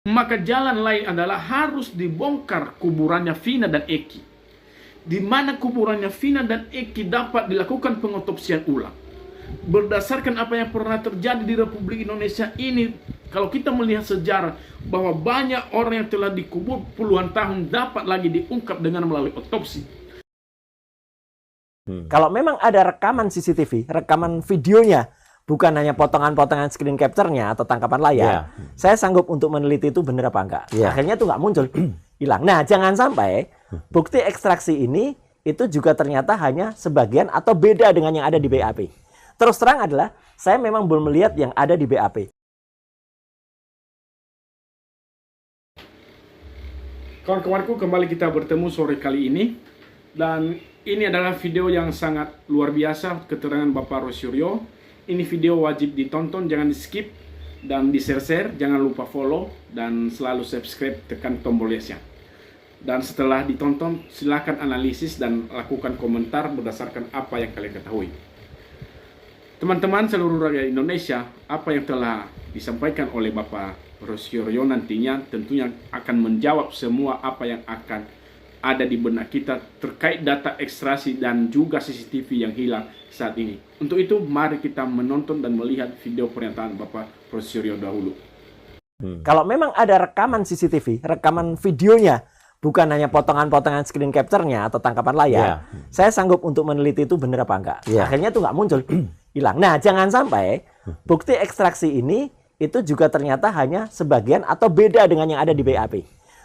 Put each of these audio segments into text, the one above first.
Maka jalan lain adalah harus dibongkar kuburannya Vina dan Eki. Di mana kuburannya Vina dan Eki dapat dilakukan pengotopsian ulang. Berdasarkan apa yang pernah terjadi di Republik Indonesia ini, kalau kita melihat sejarah bahwa banyak orang yang telah dikubur puluhan tahun dapat lagi diungkap dengan melalui otopsi. Kalau memang ada rekaman CCTV, rekaman videonya, bukan hanya potongan-potongan screen capture-nya atau tangkapan layar, saya sanggup untuk meneliti itu benar apa enggak. Akhirnya itu nggak muncul, hilang. Nah, jangan sampai bukti ekstraksi ini itu juga ternyata hanya sebagian atau beda dengan yang ada di BAP. Terus terang adalah, saya memang belum melihat yang ada di BAP. Kawan-kawanku, kembali kita bertemu sore kali ini. Dan ini adalah video yang sangat luar biasa, keterangan Bapak Rosyuryo. Ini video wajib ditonton, jangan di skip dan di share-share. Jangan lupa follow dan selalu subscribe, tekan tombol yes-nya. Dan setelah ditonton, silakan analisis dan lakukan komentar berdasarkan apa yang kalian ketahui. Teman-teman seluruh rakyat Indonesia, apa yang telah disampaikan oleh Bapak Rosyuryo nantinya tentunya akan menjawab semua apa yang akan ada di benak kita terkait data ekstraksi dan juga CCTV yang hilang saat ini. Untuk itu, mari kita menonton dan melihat video pernyataan Bapak Rosyuryo dahulu. Kalau memang ada rekaman CCTV, rekaman videonya, bukan hanya potongan-potongan screen capture-nya atau tangkapan layar, saya sanggup untuk meneliti itu benar apa enggak. Akhirnya itu nggak muncul, hilang. Nah, jangan sampai bukti ekstraksi ini itu juga ternyata hanya sebagian atau beda dengan yang ada di BAP.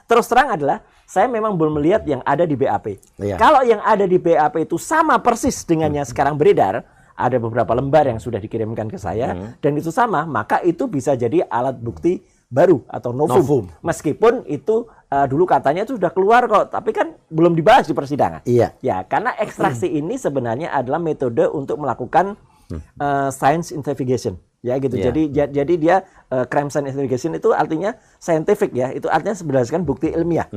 Terus terang adalah, saya memang belum melihat yang ada di BAP. Kalau yang ada di BAP itu sama persis dengan yang sekarang beredar, ada beberapa lembar yang sudah dikirimkan ke saya, dan itu sama, maka itu bisa jadi alat bukti baru atau novum. Meskipun itu dulu katanya itu sudah keluar kok, tapi kan belum dibahas di persidangan. Ya, karena ekstraksi ini sebenarnya adalah metode untuk melakukan science investigation. Ya gitu. Jadi dia crime science investigation itu artinya scientific ya. Itu artinya berdasarkan bukti ilmiah.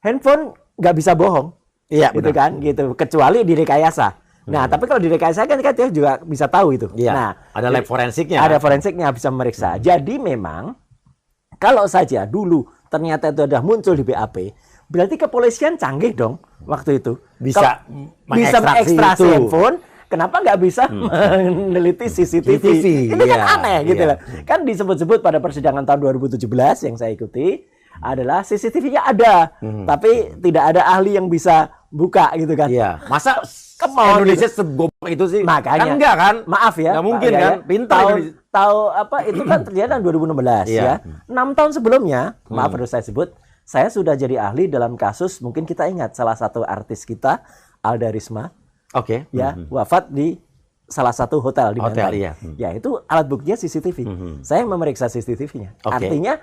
Handphone nggak bisa bohong. Gitu kan, gitu. Kecuali direkayasa. Nah, tapi kalau direkayasa kan kita juga bisa tahu itu. Nah, ada lab forensiknya. Ada forensiknya bisa memeriksa. Jadi memang kalau saja dulu ternyata itu sudah muncul di BAP, berarti kepolisian canggih dong waktu itu. Bisa mengekstraksi handphone. Kenapa nggak bisa meneliti CCTV? Ini kan aneh gitu loh. Kan disebut-sebut pada persidangan tahun 2017 yang saya ikuti adalah CCTV-nya ada, tapi tidak ada ahli yang bisa buka gitu kan. Masa Indonesia segoblok itu sih? Makanya. Kan enggak kan? Maaf ya. Nggak mungkin kan? Pintar tahu apa itu kan terjadi tahun 2016 ya. 6 tahun sebelumnya, maaf harus saya sebut, saya sudah jadi ahli dalam kasus, mungkin kita ingat salah satu artis kita, Alda Risma. Wafat di salah satu hotel di Banten. Ya, itu alat buktinya CCTV. Saya memeriksa CCTV-nya. Artinya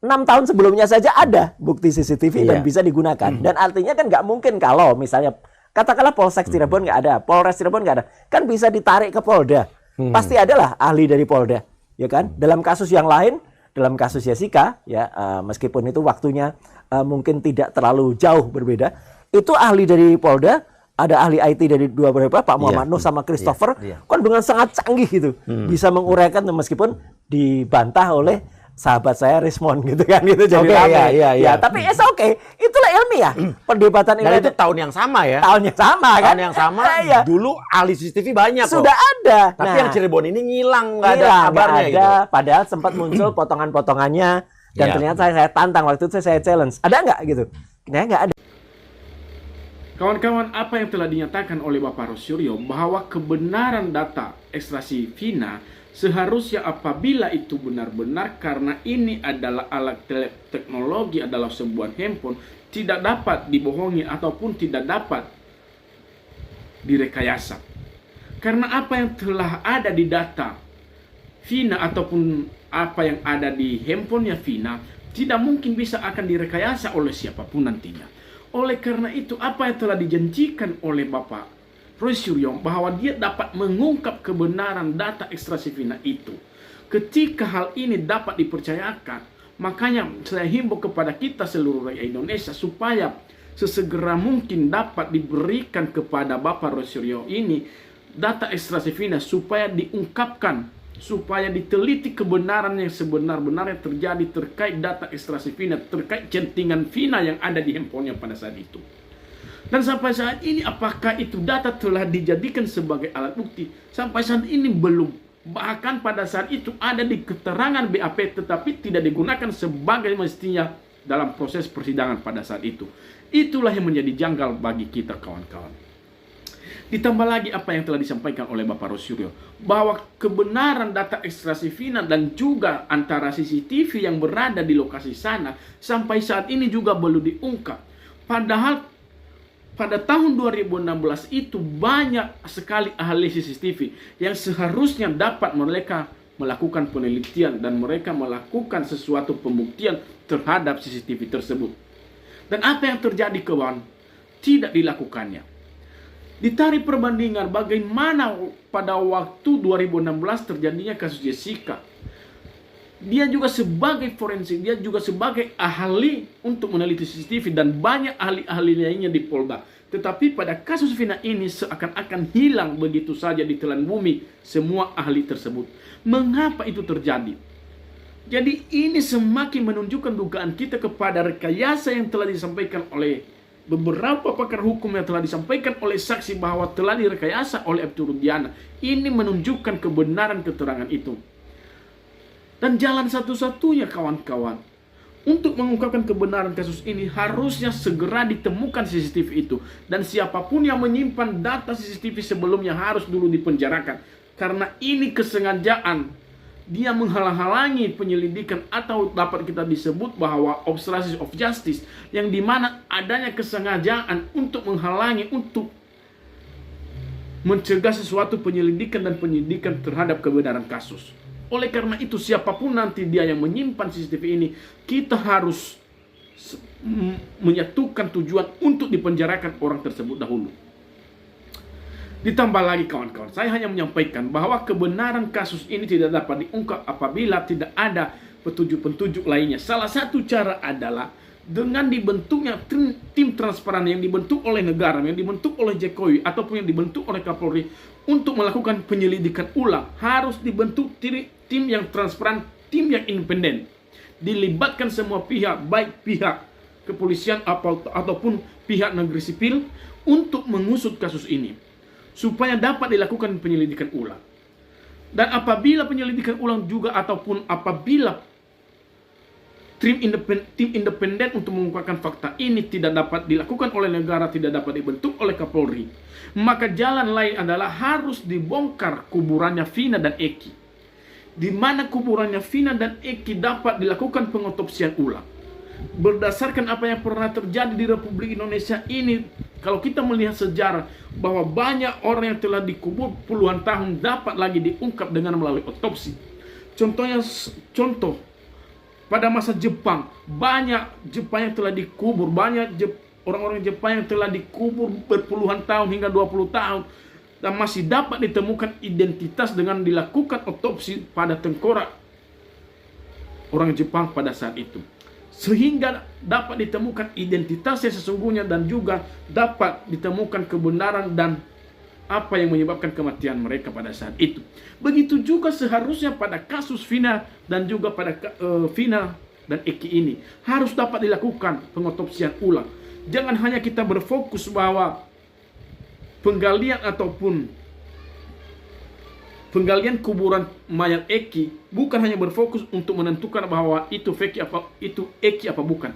6 tahun sebelumnya saja ada bukti CCTV dan bisa digunakan. Dan artinya kan nggak mungkin kalau misalnya katakanlah Polsek Cirebon nggak ada, Polres Cirebon nggak ada, kan bisa ditarik ke Polda. Pasti adalah ahli dari Polda, ya kan? Dalam kasus yang lain, dalam kasus Jessica, ya meskipun itu waktunya mungkin tidak terlalu jauh berbeda, itu ahli dari Polda. Ada ahli IT dari dua beberapa, Pak Muhammad Nuh sama Christopher, kan dengan sangat canggih gitu, bisa menguraikan meskipun dibantah oleh sahabat saya Rismon gitu kan, gitu jadi ya. Tapi oke, itulah ilmiah, perdebatan ilmiah. Dan itu tahun yang sama ya? Tahun yang sama kan? Tahun yang sama, dulu ahli CCTV banyak sudah ada. Tapi yang Cirebon ini ngilang, nggak ada kabarnya gitu. Padahal sempat muncul potongan-potongannya, dan ternyata saya tantang waktu itu, saya challenge, ada nggak gitu? Nah, nggak ada. Kawan-kawan, apa yang telah dinyatakan oleh Bapak Rosyuryo bahwa kebenaran data ekstraksi Vina seharusnya apabila itu benar-benar karena ini adalah alat teknologi, adalah sebuah handphone, tidak dapat dibohongi ataupun tidak dapat direkayasa. Karena apa yang telah ada di data Vina ataupun apa yang ada di handphonenya Vina tidak mungkin bisa akan direkayasa oleh siapapun nantinya. Oleh karena itu, apa yang telah dijanjikan oleh Bapak Rosyuryo bahwa dia dapat mengungkap kebenaran data ekstraksi Vina itu. Ketika hal ini dapat dipercayakan, makanya saya himbau kepada kita seluruh rakyat Indonesia supaya sesegera mungkin dapat diberikan kepada Bapak Rosyuryo ini data ekstraksi Vina supaya diungkapkan supaya diteliti kebenaran yang sebenar-benarnya terjadi terkait data ekstraksi Vina, terkait centingan Vina yang ada di handphonenya pada saat itu. Dan sampai saat ini apakah itu data telah dijadikan sebagai alat bukti? Sampai saat ini belum. Bahkan pada saat itu ada di keterangan BAP tetapi tidak digunakan sebagai mestinya dalam proses persidangan pada saat itu. Itulah yang menjadi janggal bagi kita kawan-kawan. Ditambah lagi apa yang telah disampaikan oleh Bapak Rosyuryo, bahwa kebenaran data ekstraksi Vina dan juga antara CCTV yang berada di lokasi sana sampai saat ini juga belum diungkap. Padahal pada tahun 2016 itu banyak sekali ahli CCTV yang seharusnya dapat mereka melakukan penelitian dan mereka melakukan sesuatu pembuktian terhadap CCTV tersebut. Dan apa yang terjadi kawan? Tidak dilakukannya. Ditarik perbandingan bagaimana pada waktu 2016 terjadinya kasus Jessica. Dia juga sebagai forensik, dia juga sebagai ahli untuk meneliti CCTV dan banyak ahli-ahli lainnya di Polda. Tetapi pada kasus Vina ini seakan-akan hilang begitu saja di telan bumi semua ahli tersebut. Mengapa itu terjadi? Jadi ini semakin menunjukkan dugaan kita kepada rekayasa yang telah disampaikan oleh beberapa pakar hukum yang telah disampaikan oleh saksi bahwa telah direkayasa oleh Aibtu Rudiana. Ini menunjukkan kebenaran keterangan itu. Dan jalan satu-satunya kawan-kawan untuk mengungkapkan kebenaran kasus ini harusnya segera ditemukan CCTV itu. Dan siapapun yang menyimpan data CCTV sebelumnya harus dulu dipenjarakan. Karena ini kesengajaan. Dia menghalang-halangi penyelidikan atau dapat kita disebut bahwa obstruction of justice, yang dimana adanya kesengajaan untuk menghalangi, untuk mencegah sesuatu penyelidikan dan penyidikan terhadap kebenaran kasus. Oleh karena itu siapapun nanti dia yang menyimpan CCTV ini, kita harus menyatukan tujuan untuk dipenjarakan orang tersebut dahulu. Ditambah lagi kawan-kawan, saya hanya menyampaikan bahwa kebenaran kasus ini tidak dapat diungkap apabila tidak ada petunjuk-petunjuk lainnya. Salah satu cara adalah dengan dibentuknya tim transparan yang dibentuk oleh negara, yang dibentuk oleh Jokowi, ataupun yang dibentuk oleh Kapolri untuk melakukan penyelidikan ulang. Harus dibentuk tim yang transparan, tim yang independen. Dilibatkan semua pihak, baik pihak kepolisian ataupun pihak negeri sipil untuk mengusut kasus ini, supaya dapat dilakukan penyelidikan ulang. Dan apabila penyelidikan ulang juga ataupun apabila tim independen untuk mengungkapkan fakta ini tidak dapat dilakukan oleh negara, tidak dapat dibentuk oleh Kapolri, maka jalan lain adalah harus dibongkar kuburannya Vina dan Eki. Di mana kuburannya Vina dan Eki dapat dilakukan pengotopsian ulang. Berdasarkan apa yang pernah terjadi di Republik Indonesia ini, kalau kita melihat sejarah bahwa banyak orang yang telah dikubur puluhan tahun dapat lagi diungkap dengan melalui otopsi. Contoh pada masa Jepang, banyak Jepang yang telah dikubur, banyak orang-orang Jepang yang telah dikubur berpuluhan tahun hingga 20 tahun dan masih dapat ditemukan identitas dengan dilakukan otopsi pada tengkorak orang Jepang pada saat itu. Sehingga dapat ditemukan identitasnya sesungguhnya dan juga dapat ditemukan kebenaran dan apa yang menyebabkan kematian mereka pada saat itu. Begitu juga seharusnya pada kasus Vina dan juga pada Vina dan Eki ini harus dapat dilakukan pengotopsian ulang. Jangan hanya kita berfokus bahwa penggalian kuburan mayat Eki bukan hanya berfokus untuk menentukan bahwa itu Eki apa bukan.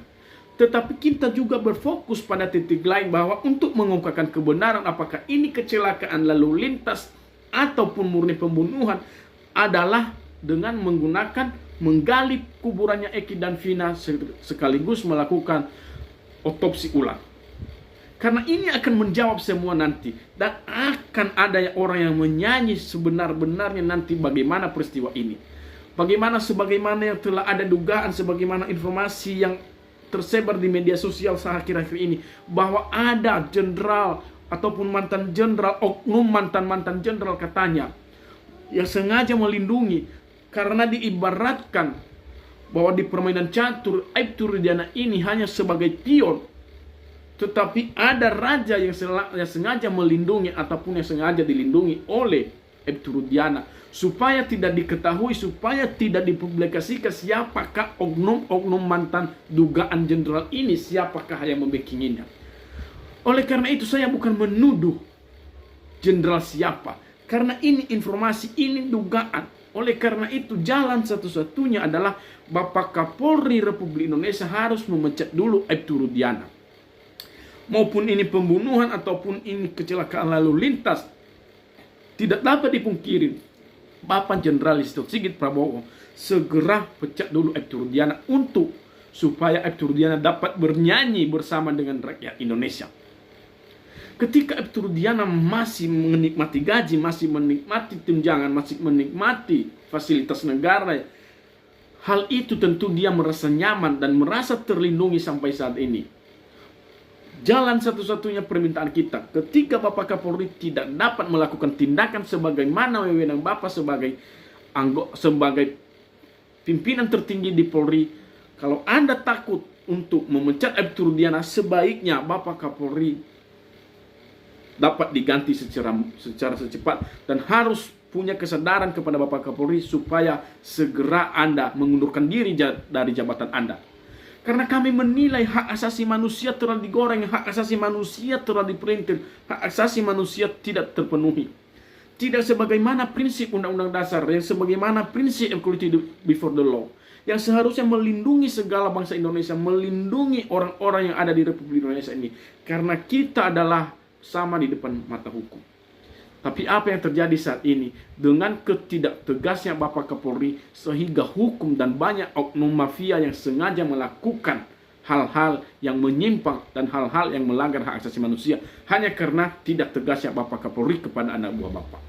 Tetapi kita juga berfokus pada titik lain bahwa untuk mengungkapkan kebenaran apakah ini kecelakaan lalu lintas ataupun murni pembunuhan adalah dengan menggali kuburannya Eki dan Vina sekaligus melakukan otopsi ulang. Karena ini akan menjawab semua nanti. Dan akan ada orang yang menyanyi sebenar-benarnya nanti bagaimana peristiwa ini. Sebagaimana yang telah ada dugaan, sebagaimana informasi yang tersebar di media sosial akhir-akhir ini. Bahwa ada jenderal ataupun mantan jenderal, oknum mantan jenderal katanya, yang sengaja melindungi. Karena diibaratkan bahwa di permainan catur, Aibtu Rudiana ini hanya sebagai pion. Tetapi ada raja yang sengaja melindungi ataupun yang sengaja dilindungi oleh Aibtu Rudiana supaya tidak diketahui, supaya tidak dipublikasikan siapakah oknum-oknum mantan dugaan jenderal ini, siapakah yang membackinginya. Oleh karena itu saya bukan menuduh jenderal siapa, karena ini informasi, ini dugaan. Oleh karena itu jalan satu-satunya adalah Bapak Kapolri Republik Indonesia harus memecat dulu Aibtu Rudiana. Maupun ini pembunuhan ataupun ini kecelakaan lalu lintas, tidak dapat dipungkiri Bapak Jenderal Listio Sigit Prabowo segera pecat dulu Aibtu Rudiana supaya Aibtu Rudiana dapat bernyanyi bersama dengan rakyat Indonesia. Ketika Aibtu Rudiana masih menikmati gaji, masih menikmati tunjangan, masih menikmati fasilitas negara, hal itu tentu dia merasa nyaman dan merasa terlindungi sampai saat ini. Jalan satu-satunya permintaan kita, ketika Bapak Kapolri tidak dapat melakukan tindakan sebagaimana wewenang Bapak sebagai pimpinan tertinggi di Polri, kalau Anda takut untuk memecat Aibtu Rudiana, sebaiknya Bapak Kapolri dapat diganti secara secepat dan harus punya kesadaran kepada Bapak Kapolri supaya segera Anda mengundurkan diri dari jabatan Anda. Karena kami menilai hak asasi manusia telah digoreng, hak asasi manusia telah diperintir, hak asasi manusia tidak terpenuhi. Tidak sebagaimana prinsip Undang-Undang Dasar, yang sebagaimana prinsip equality before the law, yang seharusnya melindungi segala bangsa Indonesia, melindungi orang-orang yang ada di Republik Indonesia ini. Karena kita adalah sama di depan mata hukum. Tapi apa yang terjadi saat ini dengan ketidaktegasnya Bapak Kapolri, sehingga hukum dan banyak oknum mafia yang sengaja melakukan hal-hal yang menyimpang dan hal-hal yang melanggar hak asasi manusia hanya karena tidak tegasnya Bapak Kapolri kepada anak buah Bapak.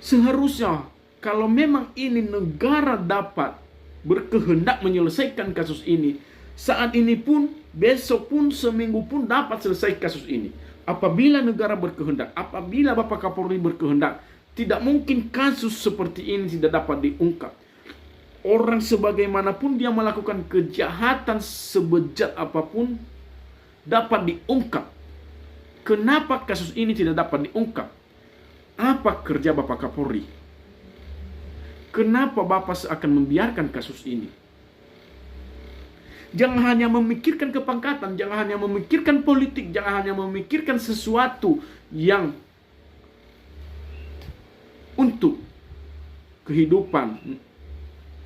Seharusnya kalau memang ini negara dapat berkehendak menyelesaikan kasus ini, saat ini pun, besok pun, seminggu pun dapat selesai kasus ini. Apabila negara berkehendak, apabila Bapak Kapolri berkehendak, tidak mungkin kasus seperti ini tidak dapat diungkap. Orang sebagaimanapun dia melakukan kejahatan sebejat apapun dapat diungkap. Kenapa kasus ini tidak dapat diungkap? Apa kerja Bapak Kapolri? Kenapa Bapak seakan membiarkan kasus ini? Jangan hanya memikirkan kepangkatan, jangan hanya memikirkan politik, jangan hanya memikirkan sesuatu yang untuk kehidupan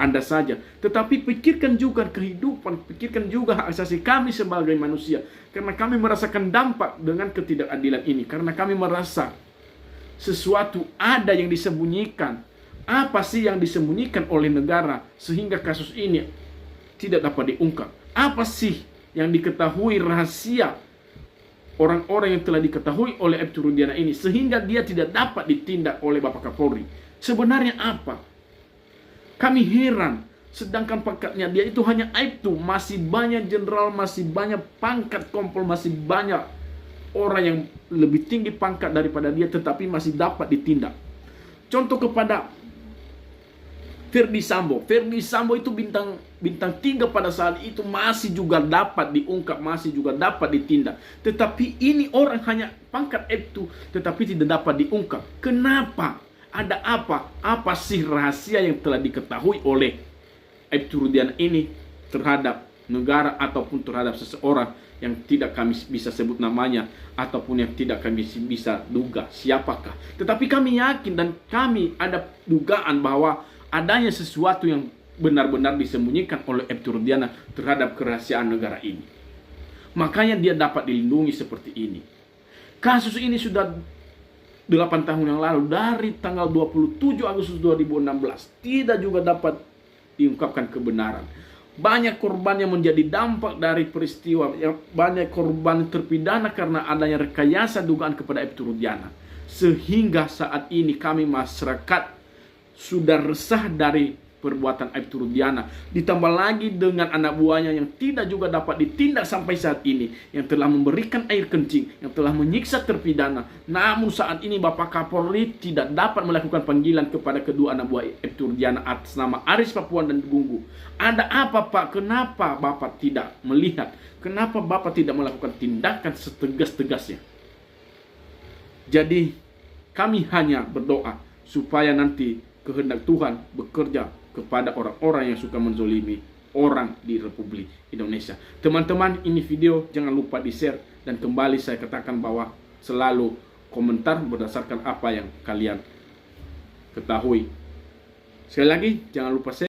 Anda saja. Tetapi pikirkan juga kehidupan, pikirkan juga hak asasi kami sebagai manusia. Karena kami merasakan dampak dengan ketidakadilan ini. Karena kami merasa sesuatu ada yang disembunyikan. Apa sih yang disembunyikan oleh negara sehingga kasus ini tidak dapat diungkap? Apa sih yang diketahui rahasia orang-orang yang telah diketahui oleh Aibtu Rudiana ini sehingga dia tidak dapat ditindak oleh Bapak Kapolri? Sebenarnya apa? Kami heran, sedangkan pangkatnya dia itu hanya Aibtu, masih banyak jenderal, masih banyak pangkat kompol, masih banyak orang yang lebih tinggi pangkat daripada dia tetapi masih dapat ditindak. Contoh kepada Ferdi Sambo. Ferdi Sambo itu bintang 3 pada saat itu masih juga dapat diungkap, masih juga dapat ditindak. Tetapi ini orang hanya pangkat Aibtu tetapi tidak dapat diungkap. Kenapa? Ada apa? Apa sih rahasia yang telah diketahui oleh Aibtu Rudiana ini terhadap negara ataupun terhadap seseorang yang tidak kami bisa sebut namanya ataupun yang tidak kami bisa duga siapakah. Tetapi kami yakin dan kami ada dugaan bahwa adanya sesuatu yang benar-benar disembunyikan oleh Aibtu Rudiana terhadap kerahasiaan negara ini. Makanya dia dapat dilindungi seperti ini. Kasus ini sudah 8 tahun yang lalu, dari tanggal 27 Agustus 2016, tidak juga dapat diungkapkan kebenaran. Banyak korban yang menjadi dampak dari peristiwa, banyak korban terpidana karena adanya rekayasa dugaan kepada Aibtu Rudiana. Sehingga saat ini kami masyarakat sudah resah dari perbuatan Aibtu Rudiana. Ditambah lagi dengan anak buahnya yang tidak juga dapat ditindak sampai saat ini, yang telah memberikan air kencing, yang telah menyiksa terpidana. Namun saat ini Bapak Kapolri tidak dapat melakukan panggilan kepada kedua anak buah Aibtu Rudiana atas nama Aris Papuan dan Gunggu. Ada apa Pak? Kenapa Bapak tidak melihat? Kenapa Bapak tidak melakukan tindakan setegas-tegasnya? Jadi Kami hanya berdoa supaya nanti kehendak Tuhan bekerja kepada orang-orang yang suka menzolimi orang di Republik Indonesia. Teman-teman, ini video jangan lupa di-share, dan kembali saya katakan bahwa selalu komentar berdasarkan apa yang kalian ketahui. Sekali lagi, jangan lupa share.